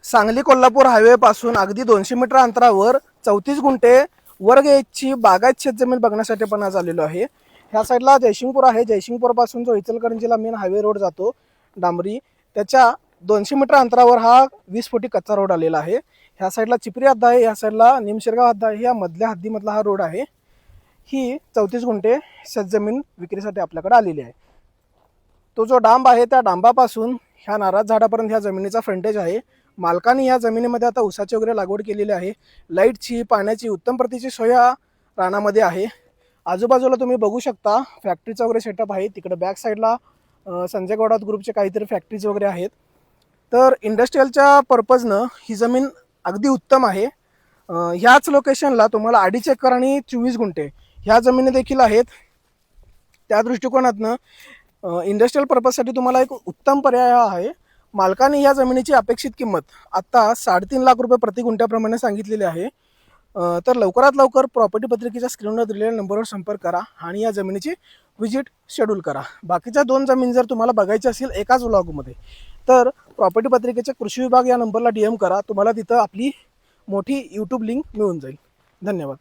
Sangli Kolhapur highway पासून अगदी 200 metre अंतरावर 34 गुंठे वर्ग एकची बागायत शेतजमीन बघण्यासाठी पण आज आलेलो आहे. ह्या साईडला जयसिंगपूर आहे. जयसिंगपूर पासून जो इचलकरंजीला मेन हायवे रोड जातो डांबरी, त्याच्या 200 मीटर अंतरावर हा 20 फुटी कच्चा रोड आलेला आहे. ह्या साईडला चिपरी हद्द आहे, ह्या साईडला निमशिरगाव हद्द आहे. या मधल्या हद्दीमधला हा रोड आहे. ही 34 गुंठे शेतजमीन विक्रीसाठी आपल्याकडे आलेली आहे. तो जो डांब आहे त्या डांबापासून ह्या नारळ झाडापर्यंत ह्या जमिनीचा फ्रंटेज आहे. मालकांनी या जमिनीमध्ये आता ऊसाची वगैरे लागवड केलेली आहे. लाईटची, पाण्याची उत्तम प्रतीची सोय रानामध्ये आहे. आजूबाजूला तुम्ही बघू शकता फॅक्टरीचा वगैरे सेटअप आहे. तिकडे बॅक साईडला संजय गौडात ग्रुपचे काहीतरी फॅक्टरीज वगैरे आहेत. तर इंडस्ट्रीयलच्या पर्पजनं ही जमीन अगदी उत्तम आहे. ह्याच लोकेशनला तुम्हाला 2.5 एकर आणि 24 गुंठे ह्या जमिनी देखील आहेत. त्या दृष्टिकोनातनं इंडस्ट्रीयल पर्पजसाठी तुम्हाला एक उत्तम पर्याय आहे. मालकाने या जमिनीची अपेक्षित किंमत आता 3.5 लाख रुपये प्रति गुंठ्याप्रमाणे सांगितलेली आहे. तर लवकरात लवकर प्रॉपर्टी पत्रिकेच्या स्क्रीनवर दिलेल्या नंबरवर संपर्क करा आणि या जमिनीची व्हिजिट शेड्यूल करा. बाकीच्या 2 जमीन जर तुम्हाला बघायची असेल एकाच व्लॉगमध्ये, तर प्रॉपर्टी पत्रिकेच्या कृषी विभाग या नंबरला DM करा. तुम्हाला तिथं आपली मोठी यूट्यूब लिंक मिळून जाईल. धन्यवाद.